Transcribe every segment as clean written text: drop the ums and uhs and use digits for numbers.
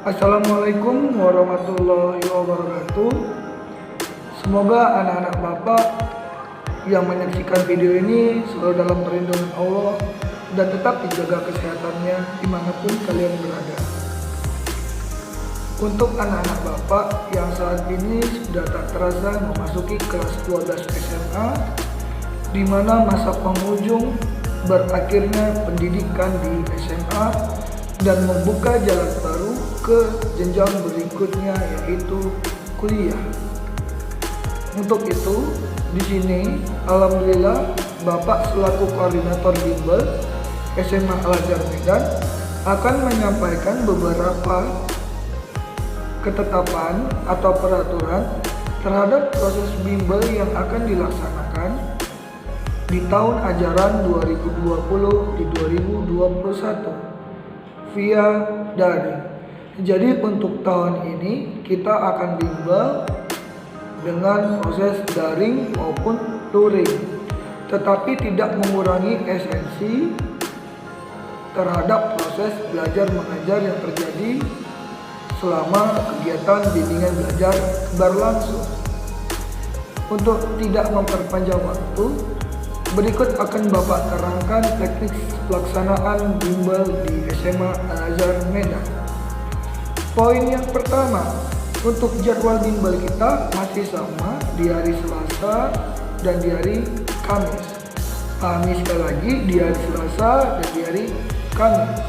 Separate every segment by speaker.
Speaker 1: Assalamualaikum warahmatullahi wabarakatuh. Semoga anak-anak Bapak yang menyaksikan video ini selalu dalam perlindungan Allah dan tetap dijaga kesehatannya dimanapun kalian berada. Untuk anak-anak Bapak yang saat ini sudah tak terasa memasuki kelas 12 SMA, di mana masa penghujung berakhirnya pendidikan di SMA dan membuka jalan baru ke jenjang berikutnya, yaitu kuliah. Untuk itu, di sini alhamdulillah Bapak selaku koordinator bimbel SMA Al-Azhar Medan akan menyampaikan beberapa ketetapan atau peraturan terhadap proses bimbel yang akan dilaksanakan di tahun ajaran 2020 di 2021 via daring. Jadi untuk tahun ini kita akan bimbel dengan proses daring maupun luring, tetapi tidak mengurangi esensi terhadap proses belajar mengajar yang terjadi selama kegiatan bimbingan belajar berlangsung. Untuk tidak memperpanjang waktu, berikut akan Bapak terangkan teknik pelaksanaan bimbel di SMA Al-Azhar Medan. Poin yang pertama, untuk jadwal bimbel kita masih sama di hari Selasa dan di hari Kamis. Sekali lagi di hari Selasa dan di hari Kamis.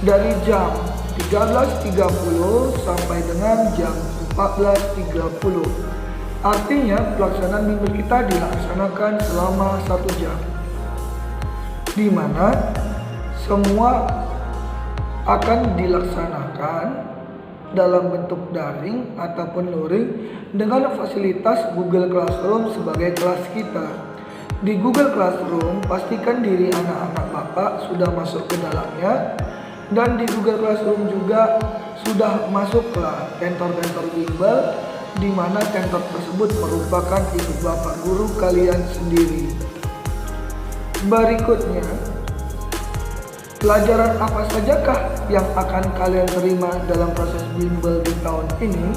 Speaker 1: Dari jam 13.30 sampai dengan jam 14.30. Artinya pelaksanaan bimbel kita dilaksanakan selama 1 jam, di mana semua akan dilaksanakan dalam bentuk daring ataupun luring dengan fasilitas Google Classroom sebagai kelas kita. Di Google Classroom, pastikan diri anak-anak Bapak sudah masuk ke dalamnya, dan di Google Classroom juga sudah masuklah kantor-kantor bimbel, di mana kantor tersebut merupakan ibu bapak guru kalian sendiri. Berikutnya, pelajaran apa sajakah yang akan kalian terima dalam proses bimbel di tahun ini?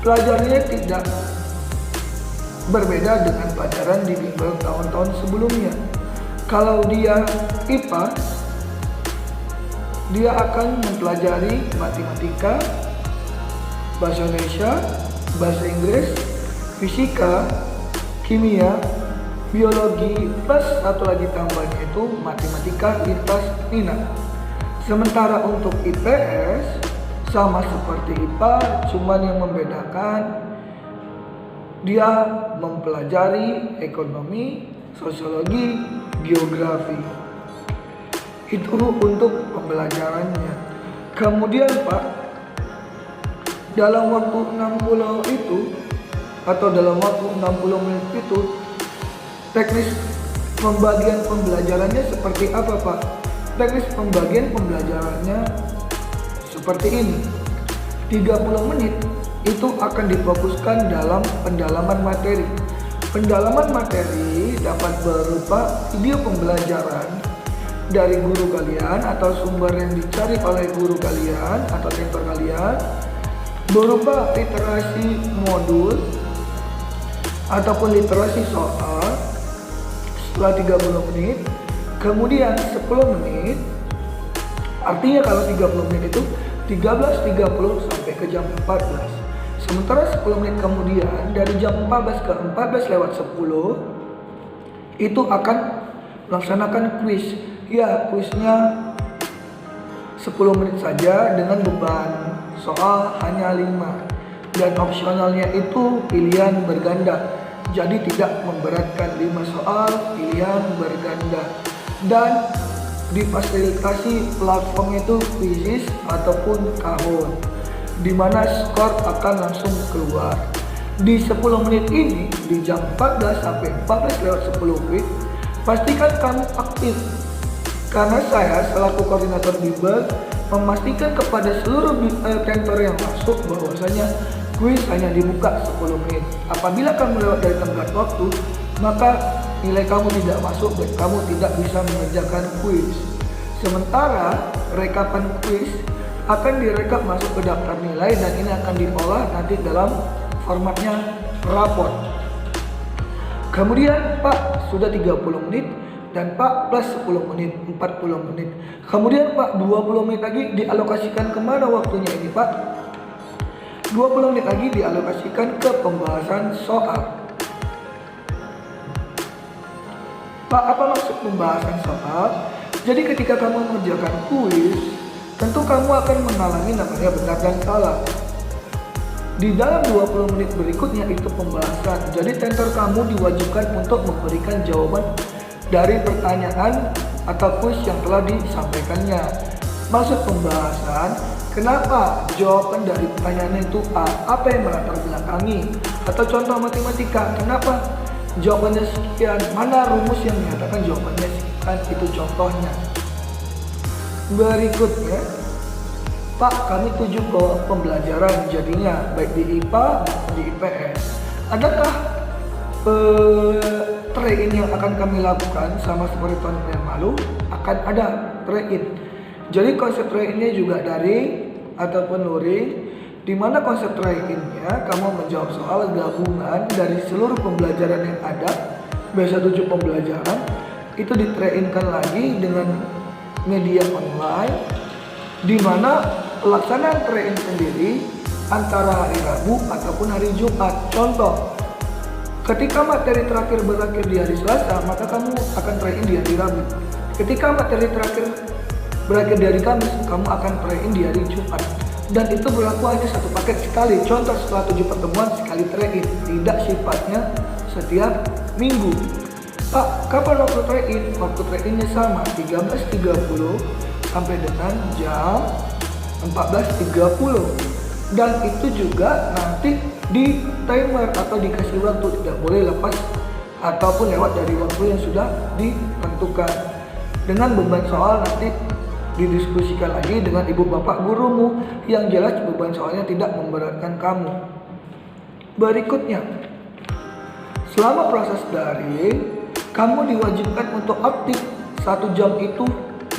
Speaker 1: Pelajarannya tidak berbeda dengan pelajaran di bimbel tahun-tahun sebelumnya. Kalau dia IPA, dia akan mempelajari matematika, bahasa Indonesia, bahasa Inggris, fisika, kimia, biologi, plus satu lagi tambahannya itu matematika lintas minat. Sementara untuk IPS sama seperti IPA, cuman yang membedakan dia mempelajari ekonomi, sosiologi, geografi. Itu untuk pembelajarannya. Kemudian Pak, dalam waktu 60 itu atau dalam waktu 60 menit itu, teknis pembagian pembelajarannya seperti apa Pak? Teknis pembagian pembelajarannya seperti ini. 30 menit itu akan difokuskan dalam pendalaman materi. Pendalaman materi dapat berupa video pembelajaran dari guru kalian atau sumber yang dicari oleh guru kalian atau mentor kalian, berupa literasi modul ataupun literasi soal setelah 30 menit, kemudian 10 menit, artinya kalau 30 menit itu 13.30 sampai ke jam 14. Sementara 10 menit kemudian dari jam 14 ke 14:10 itu akan melaksanakan kuis. Ya, kuisnya 10 menit saja dengan beban soal hanya 5, dan opsionalnya itu pilihan berganda. Jadi tidak memberatkan, 5 soal pilihan berganda, dan difasilitasi platform itu Quizizz ataupun Kahoot, di mana skor akan langsung keluar. Di 10 menit ini, di jam 14 sampai 14:10, pastikan kamu aktif, karena saya selaku koordinator bimbel memastikan kepada seluruh kantor yang masuk bahwasanya kuis hanya dibuka 10 menit. Apabila kamu lewat dari tenggat waktu, maka nilai kamu tidak masuk dan kamu tidak bisa mengerjakan kuis. Sementara rekapan kuis akan direkap masuk ke daftar nilai dan ini akan diolah nanti dalam formatnya raport. Kemudian Pak sudah 30 menit dan Pak plus 10 menit, 40 menit. Kemudian Pak 20 menit lagi dialokasikan kemana waktunya ini Pak? 20 menit lagi dialokasikan ke pembahasan soal. Pak, apa maksud pembahasan soal? Jadi ketika kamu mengerjakan kuis, tentu kamu akan mengalami namanya benar dan salah. Di dalam 20 menit berikutnya itu pembahasan. Jadi tenter kamu diwajibkan untuk memberikan jawaban dari pertanyaan atau kuis yang telah disampaikannya. Maksud pembahasan, kenapa jawaban dari pertanyaan itu A? Apa yang melatar belakangi? Atau contoh matematika, kenapa jawabannya sekian? Mana rumus yang menyatakan jawabannya sekian? Itu contohnya. Berikutnya, Pak, kami tuju ke pembelajaran jadinya baik di IPA maupun di IPS. Adakah train yang akan kami lakukan sama seperti tahun yang lalu? Akan ada train. Jadi konsep trainnya juga daring ataupun luring, di mana konsep trainnya kamu menjawab soal gabungan dari seluruh pembelajaran yang ada, biasa 7 pembelajaran, itu ditrainkan lagi dengan media online, di mana pelaksanaan train sendiri antara hari Rabu ataupun hari Jumat. Contoh, ketika materi terakhir berakhir di hari Selasa, maka kamu akan train di hari Rabu. Ketika materi terakhir berakhir di hari Kamis, kamu akan train di hari Jumat. Dan itu berlaku hanya satu paket sekali. Contoh, setelah 7 pertemuan sekali train, tidak sifatnya setiap minggu. Pak, kapan waktu train? Waktu trainnya sama, 13.30 sampai dengan jam 14.30. Dan itu juga nanti di timer atau dikasih waktu, tidak boleh lepas ataupun lewat dari waktu yang sudah ditentukan. Dengan beban soal nanti didiskusikan lagi dengan ibu bapak gurumu, yang jelas beban soalnya tidak memberatkan kamu. Berikutnya, selama proses daring, kamu diwajibkan untuk aktif 1 jam itu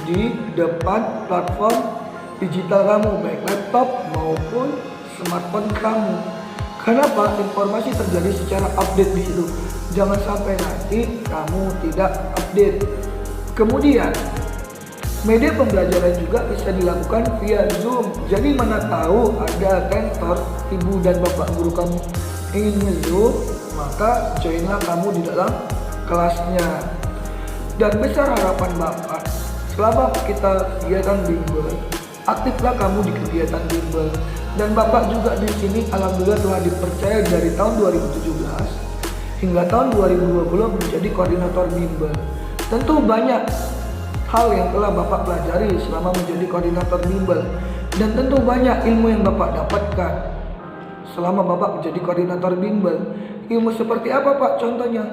Speaker 1: di depan platform digital kamu, baik laptop maupun smartphone kamu. Kenapa? Informasi terjadi secara update di situ. Jangan sampai nanti kamu tidak update. Kemudian, media pembelajaran juga bisa dilakukan via Zoom. Jadi mana tahu ada kantor ibu dan bapak guru kamu ingin nge-Zoom, maka joinlah kamu di dalam kelasnya. Dan besar harapan bapak, selama kita kegiatan bimbel, aktiflah kamu di kegiatan bimbel. Dan bapak juga di sini alhamdulillah telah dipercaya dari tahun 2017 hingga tahun 2020 menjadi koordinator bimbel. Tentu banyak hal yang telah bapak pelajari selama menjadi koordinator bimbel, dan tentu banyak ilmu yang bapak dapatkan selama bapak menjadi koordinator bimbel. Ilmu seperti apa Pak? Contohnya,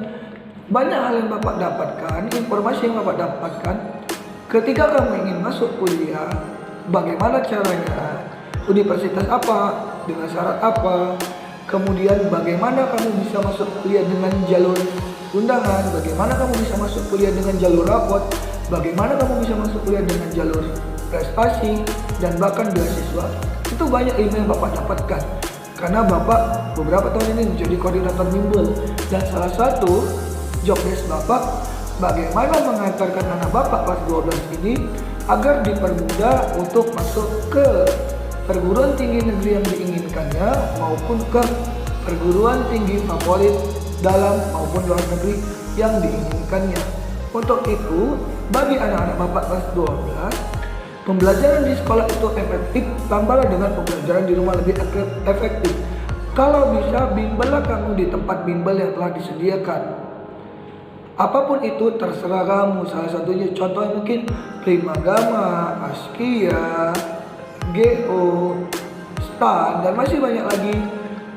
Speaker 1: banyak hal yang bapak dapatkan, informasi yang bapak dapatkan ketika kamu ingin masuk kuliah. Bagaimana caranya, universitas apa, dengan syarat apa, kemudian bagaimana kamu bisa masuk kuliah dengan jalur undangan, bagaimana kamu bisa masuk kuliah dengan jalur rapot, bagaimana kamu bisa masuk kuliah dengan jalur prestasi, dan bahkan beasiswa. Itu banyak ilmu yang bapak dapatkan karena bapak beberapa tahun ini menjadi koordinator bimbel. Dan salah satu job desk bapak, bagaimana mengantarkan anak bapak kelas 12 ini agar dipermudah untuk masuk ke perguruan tinggi negeri yang diinginkannya maupun ke perguruan tinggi favorit dalam maupun luar negeri yang diinginkannya. Untuk itu, bagi anak-anak bapak kelas 12, pembelajaran di sekolah itu efektif, tambahlah dengan pembelajaran di rumah lebih efektif. Kalau bisa, bimbellah kamu di tempat bimbel yang telah disediakan. Apapun itu terserah kamu. Salah satunya contohnya mungkin Primagama, Askia, GO, STAN, dan masih banyak lagi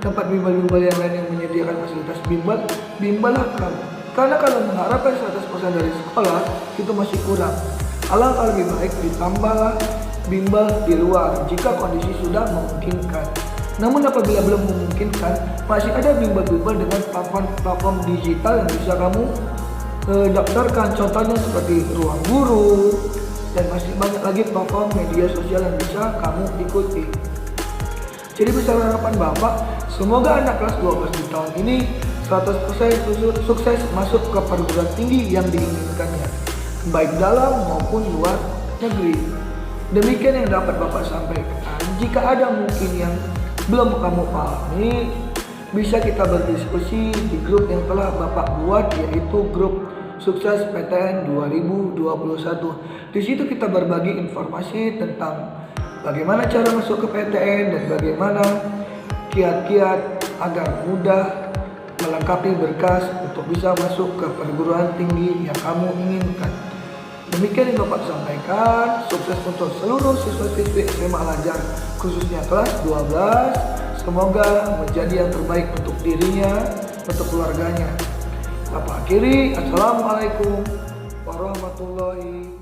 Speaker 1: tempat bimbel-bimbel yang lain yang menyediakan fasilitas bimbel. Bimbellah kamu. Karena kalau mengharapkan 100% dari sekolah itu masih kurang. Alangkah lebih baik ditambahlah bimbel di luar jika kondisi sudah memungkinkan. Namun apabila belum memungkinkan, masih ada bimbel-bimbel dengan platform digital yang bisa kamu daftarkan. Contohnya seperti Ruang Guru, dan masih banyak lagi platform media sosial yang bisa kamu ikuti. Jadi besar harapan Bapak, semoga anak kelas 12 di tahun ini 100% sukses masuk ke perguruan tinggi yang diinginkannya, baik dalam maupun luar negeri. Demikian yang dapat Bapak sampaikan. Jika ada mungkin yang belum kamu pahami, bisa kita berdiskusi di grup yang telah Bapak buat, yaitu grup Sukses PTN 2021. Di situ kita berbagi informasi tentang bagaimana cara masuk ke PTN dan bagaimana kiat-kiat agar mudah melengkapi berkas untuk bisa masuk ke perguruan tinggi yang kamu inginkan. Demikian yang Bapak sampaikan. Sukses untuk seluruh siswa-siswi SMA Al-Azhar, khususnya kelas 12. Semoga menjadi yang terbaik untuk dirinya, untuk keluarganya. Bapak akhiri, Assalamualaikum warahmatullahi wabarakatuh.